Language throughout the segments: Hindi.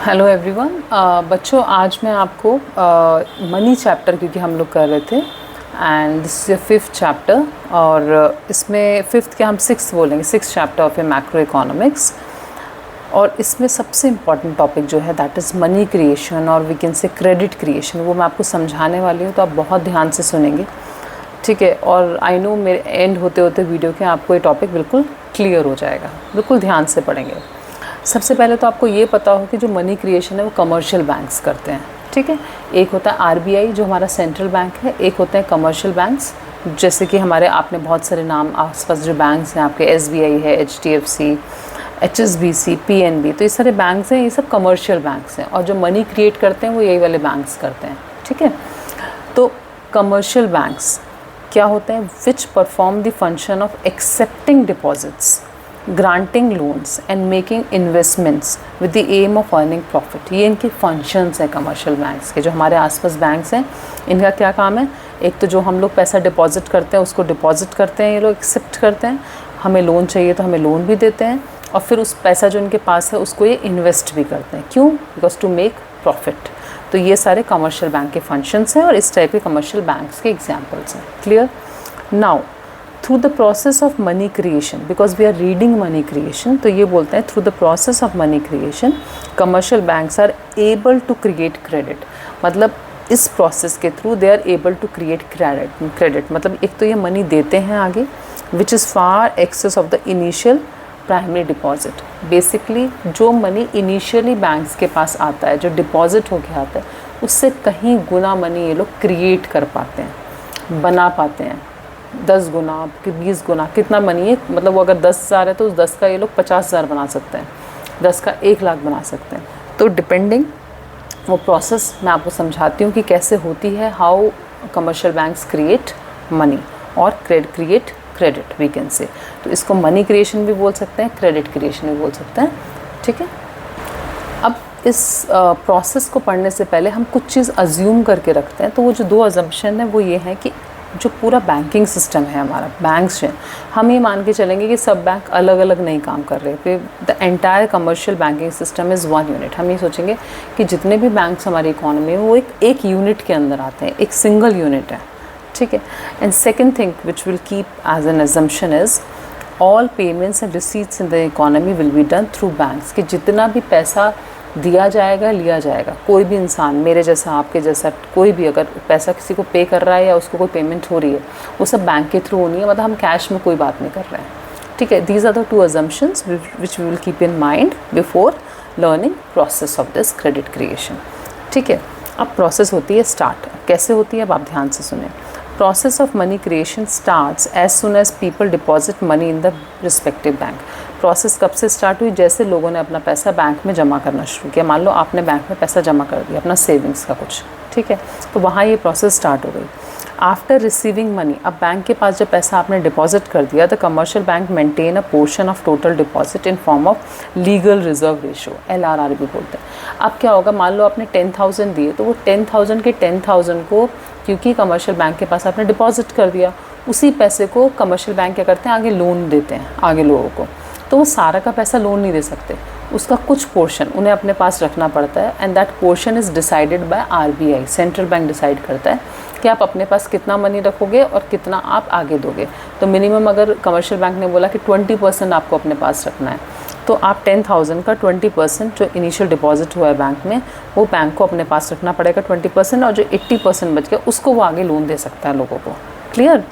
Hello everyone. बच्चों, आज मैं आपको मनी चैप्टर क्योंकि हम लोग कर रहे थे and this is fifth chapter और इसमें फिफ्थ के हम सिक्स बोलेंगे, six chapter of a macroeconomics. और इसमें सबसे इम्पॉर्टेंट टॉपिक जो है दैट इज़ मनी क्रिएशन और we can say credit creation. वो मैं आपको समझाने वाली हूँ, तो आप बहुत ध्यान से सुनेंगे, ठीक है। और आई नो मेरे एंड होते होते वीडियो के आपको ये टॉपिक बिल्कुल क्लियर हो जाएगा, बिल्कुल ध्यान से पढ़ेंगे। सबसे पहले तो आपको ये पता हो कि जो मनी क्रिएशन है वो कमर्शियल बैंक्स करते हैं, ठीक है। एक होता है आरबीआई जो हमारा सेंट्रल बैंक है, एक होते हैं कमर्शियल बैंक्स जैसे कि हमारे आपने बहुत सारे नाम आसपास जो बैंक्स हैं आपके एसबीआई है, एचडीएफसी, एचएसबीसी, पीएनबी, तो ये सारे बैंक्स हैं, ये सब कमर्शियल बैंक्स हैं। और जो मनी क्रिएट करते हैं वो यही वाले बैंक्स करते हैं, ठीक है। तो कमर्शियल बैंक्स क्या होते हैं? Which perform the function of accepting deposits, granting loans and making investments with the aim of earning profit. ये इनके फंक्शंस हैं कमर्शियल बैंक्स के। जो हमारे आसपास बैंक्स हैं इनका क्या काम है? एक तो जो हम लोग पैसा डिपॉजिट करते हैं उसको डिपॉजिट करते हैं, ये लोग एक्सेप्ट करते हैं। हमें लोन चाहिए तो हमें लोन भी देते हैं और फिर उस पैसा जो इनके पास है उसको ये इन्वेस्ट भी करते हैं। क्यों? Because to make profit. तो ये सारे कमर्शियल बैंक के फंक्शंस हैं और इस टाइप के कमर्शियल बैंक्स के एग्जाम्पल्स हैं। Clear? Now through the process of money creation, because we are reading money creation, तो ये बोलते हैं through the process of money creation commercial banks are able to create credit. मतलब इस प्रोसेस के through they are able to create credit मतलब एक तो ये मनी देते हैं आगे which is far excess of the initial primary deposit. Basically जो मनी इनिशियली बैंक्स के पास आता है, जो डिपॉजिट होके आता है, उससे कहीं गुना मनी ये लोग क्रिएट कर पाते हैं, बना पाते हैं। 10 गुना कि 20 गुना कितना मनी है, मतलब वो अगर 10,000 है तो उस 10 का ये लोग 50,000 बना सकते हैं, 10 का 1 लाख बना सकते हैं। तो डिपेंडिंग वो प्रोसेस मैं आपको समझाती हूँ कि कैसे होती है, how commercial banks create money और create credit we can say. तो इसको मनी क्रिएशन भी बोल सकते हैं, क्रेडिट क्रिएशन भी बोल सकते हैं, ठीक है। अब इस प्रोसेस को पढ़ने से पहले हम कुछ चीज़ अज्यूम करके रखते हैं। तो वो जो 2 अजम्पशन है वो ये है कि जो पूरा बैंकिंग सिस्टम है हमारा, बैंक्स हैं, हम ये मान के चलेंगे कि सब बैंक अलग अलग नहीं काम कर रहे। फिर the entire commercial banking system is one unit. हम ये सोचेंगे कि जितने भी बैंक्स हमारी इकोनॉमी में वो एक यूनिट के अंदर आते हैं, एक सिंगल यूनिट है, ठीक है। And second thing which will keep as an assumption is all payments and receipts in the economy will be done through banks. कि जितना भी पैसा दिया जाएगा, लिया जाएगा, कोई भी इंसान, मेरे जैसा, आपके जैसा, कोई भी अगर पैसा किसी को पे कर रहा है या उसको कोई पेमेंट हो रही है, वो सब बैंक के थ्रू होनी है। मतलब हम कैश में कोई बात नहीं कर रहे हैं, ठीक है। These are the 2 assumptions which we will keep in mind before learning process of this credit creation, ठीक है। अब प्रोसेस होती है स्टार्ट। कैसे होती है अब आप ध्यान से सुने। Process of money creation starts as soon as people deposit money in the respective bank. Process कब से स्टार्ट हुई? जैसे लोगों ने अपना पैसा बैंक में जमा करना शुरू किया। मान लो आपने बैंक में पैसा जमा कर दिया अपना सेविंग्स का कुछ, ठीक है, तो वहाँ ये प्रोसेस स्टार्ट हो गई। आफ्टर रिसीविंग मनी, अब बैंक के पास जब पैसा आपने डिपॉजिट कर दिया, the commercial bank maintain a portion of total deposit in form of legal reserve ratio, LRR भी बोलते हैं। अब क्या होगा, मान लो आपने 10,000 दिए, तो वो 10,000 के 10,000 को, क्योंकि कमर्शियल बैंक के पास आपने डिपॉजिट कर दिया, उसी पैसे को कमर्शियल बैंक क्या करते हैं, आगे लोन देते हैं आगे लोगों को। तो वो सारा का पैसा लोन नहीं दे सकते, उसका कुछ पोर्शन उन्हें अपने पास रखना पड़ता है and that portion is decided by RBI। Central bank decide करता है कि आप अपने पास कितना मनी रखोगे और कितना आप आगे दोगे। तो मिनिमम अगर कमर्शियल बैंक ने बोला कि 20% आपको अपने पास रखना है, तो आप 10,000 का 20% जो इनिशियल डिपॉजिट हुआ है बैंक में, वो बैंक को अपने पास रखना पड़ेगा 20%, और जो 80% बच गया उसको वो आगे लोन दे सकता है लोगों को। क्लियर?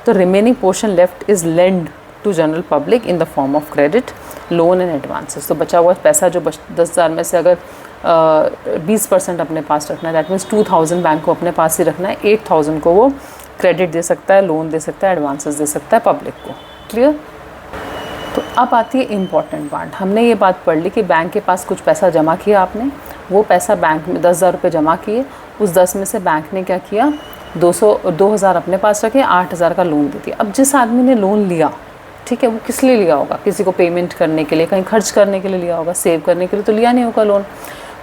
तो remaining portion left is lend to general public in the form of credit, loan and advances. तो बचा हुआ पैसा जो 10,000 में से अगर 20% अपने पास रखना है, दैट मीन्स 2,000 बैंक को अपने पास ही रखना है, 8,000 को वो क्रेडिट दे सकता है, लोन दे सकता है, एडवांसेस दे सकता है पब्लिक को। क्लियर? तो अब आती है इम्पॉर्टेंट पार्ट। हमने ये बात पढ़ ली कि बैंक के पास कुछ पैसा जमा किया आपने, वो पैसा बैंक में 10,000 रुपये जमा किए, उस 10 में से बैंक ने क्या किया, 2,000 अपने पास रखे, 8,000 का लोन दे दिया। अब जिस आदमी ने लोन लिया, ठीक है, वो किस लिए लिया होगा? किसी को पेमेंट करने के लिए, कहीं खर्च करने के लिए लिया होगा, सेव करने के लिए तो लिया नहीं होगा लोन।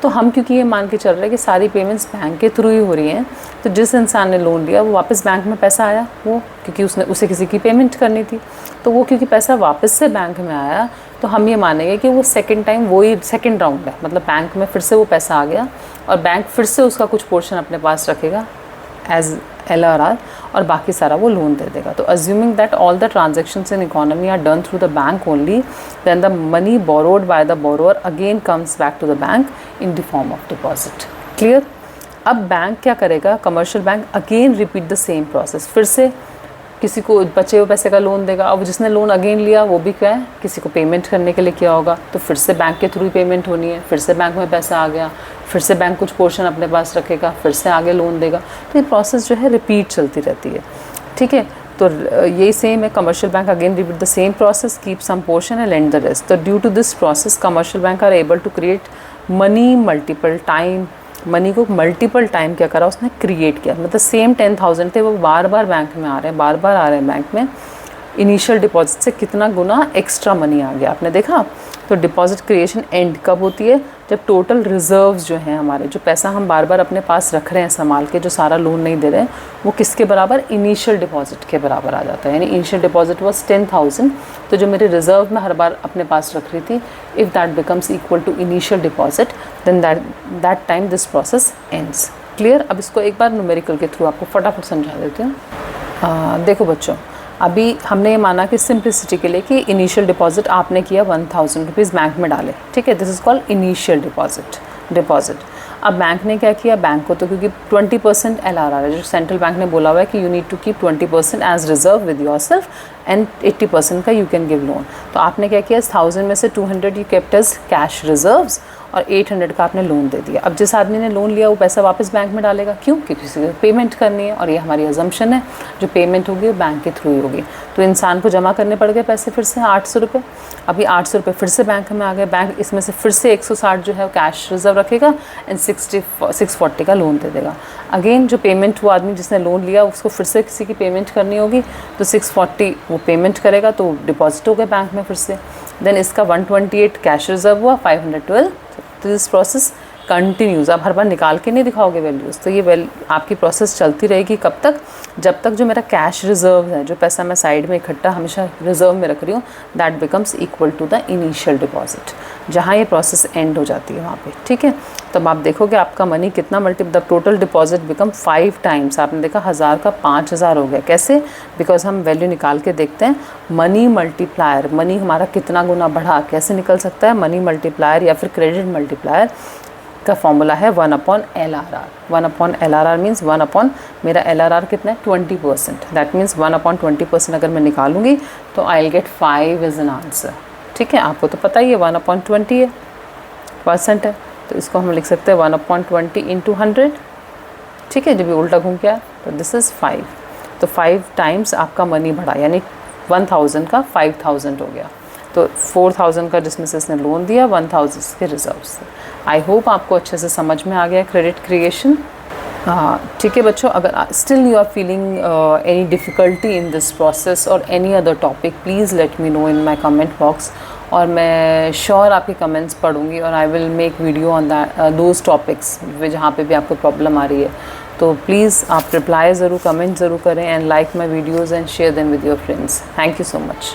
तो हम क्योंकि ये मान के चल रहे हैं कि सारी पेमेंट्स बैंक के थ्रू ही हो रही हैं, तो जिस इंसान ने लोन लिया वो वापस बैंक में पैसा आया, वो क्योंकि उसे किसी की पेमेंट करनी थी, तो वो क्योंकि पैसा वापस से बैंक में आया, तो हम ये मानेंगे कि वो सेकेंड टाइम वही सेकेंड राउंड है, मतलब बैंक में फिर से वो पैसा आ गया और बैंक फिर से उसका कुछ पोर्शन अपने पास रखेगा एज LRR और बाकी सारा वो लोन दे देगा। तो assuming that all the transactions in economy are done through the bank only, then the money borrowed by the borrower again comes back to the bank in the form of deposit. Clear? अब बैंक क्या करेगा, commercial bank again repeat the same process, फिर से किसी को बचे हुए पैसे का लोन देगा। अब जिसने लोन अगेन लिया वो भी क्या है, किसी को पेमेंट करने के लिए किया होगा, तो फिर से बैंक के थ्रू ही पेमेंट होनी है, फिर से बैंक में पैसा आ गया, फिर से बैंक कुछ पोर्शन अपने पास रखेगा, फिर से आगे लोन देगा। तो ये प्रोसेस जो है रिपीट चलती रहती है। ठीक है, तो यही सेम है, commercial bank again repeat the same process, keep some portion and lend the rest. तो due to this process commercial bank are able to create money multiple time. Money को मल्टीपल टाइम क्या करा उसने, क्रिएट किया। मतलब सेम 10,000 थे वो बार बार बैंक में आ रहे हैं, बार बार आ रहे हैं बैंक में। इनिशियल डिपॉजिट से कितना गुना एक्स्ट्रा मनी आ गया, आपने देखा। तो डिपॉजिट क्रिएशन एंड कब होती है, जब टोटल रिजर्व्स जो हैं हमारे, जो पैसा हम बार बार अपने पास रख रहे हैं संभाल के, जो सारा लोन नहीं दे रहे हैं, वो किसके बराबर, इनिशियल डिपॉजिट के बराबर आ जाता है। यानी इनिशियल डिपॉजिट वाज 10,000, तो जो मेरे रिजर्व में हर बार अपने पास रख रही थी, if that becomes equal to initial deposit then that time this process ends. Clear? अब इसको एक बार न्यूमेरिकल के थ्रू आपको फटाफट समझा देती हूँ। देखो बच्चों, अभी हमने ये माना कि सिंप्लिसिटी के लिए कि इनिशियल डिपॉजिट आपने किया 1000 रुपीज़ बैंक में डाले, ठीक है, this is called initial deposit. अब बैंक ने क्या किया, बैंक को तो क्योंकि 20% LRR है, जो सेंट्रल बैंक ने बोला हुआ है कि you need to keep 20% as reserve with your self and 80% का यू कैन गिव लोन। तो आपने क्या किया, 1000 में से 200 you kept as cash reserves और 800 का आपने लोन दे दिया। अब जिस आदमी ने लोन लिया वो पैसा वापस बैंक में डालेगा, क्यों? क्योंकि किसी को पेमेंट करनी है और ये हमारी अजम्पशन है, जो पेमेंट होगी वो बैंक के थ्रू ही होगी। तो इंसान को जमा करने पड़ गए पैसे फिर से 800 रुपये। अभी 800 रुपये फिर से बैंक में आ गए, बैंक इसमें से फिर से 160 जो है कैश रिजर्व रखेगा एंड 640 का लोन दे देगा। अगेन जो पेमेंट हुआ, आदमी जिसने लोन लिया उसको फिर से किसी की पेमेंट करनी होगी, तो 640 वो पेमेंट करेगा, तो डिपॉजिट हो गया बैंक में फिर से। देन इसका 128 कैश रिजर्व हुआ, 512। तो दिस प्रोसेस कंटिन्यूज़, आप हर बार निकाल के नहीं दिखाओगे वैल्यूज़, तो ये आपकी प्रोसेस चलती रहेगी कब तक, जब तक जो मेरा कैश रिजर्व है, जो पैसा मैं साइड में इकट्ठा हमेशा रिजर्व में रख रही हूँ, that becomes equal to the initial deposit. जहाँ ये प्रोसेस एंड हो जाती है वहाँ पे, ठीक है। तब आप देखोगे आपका मनी कितना the total deposit become 5 times. आपने देखा 1000 का 5000 हो गया। कैसे? बिकॉज हम वैल्यू निकाल के देखते हैं, मनी मल्टीप्लायर, मनी हमारा कितना गुना बढ़ा, कैसे निकल सकता है, मनी मल्टीप्लायर या फिर क्रेडिट मल्टीप्लायर का फॉर्मूला है 1/LRR। 1/LRR मीन्स 1 मेरा LRR कितना है 20%, दैट मीन्स 1/20% अगर मैं निकालूंगी तो I will get 5 is an answer. ठीक है, आपको तो पता ही है 1/20 है, परसेंट है, तो इसको हम लिख सकते हैं 1/20 इंटू 100। ठीक है, जब ये उल्टा घूम के आया तो दिस इज़ 5। तो 5 टाइम्स आपका मनी बढ़ा, यानी 1000 का 5000 हो गया। तो 4000 का जिसमें से इसने लोन दिया, 1000 के रिजर्व से। आई होप आपको अच्छे से समझ में आ गया क्रेडिट क्रिएशन। ठीक है बच्चों, अगर still you are feeling any difficulty in this process और any other topic, please let me know in my comment box, और मैं श्योर आपके कमेंट्स पढ़ूंगी और I will make video on that those topics जहाँ पे भी आपको प्रॉब्लम आ रही है। तो प्लीज़ आप रिप्लाई ज़रूर, कमेंट ज़रूर करें and like my videos and share them with your friends. Thank you so much.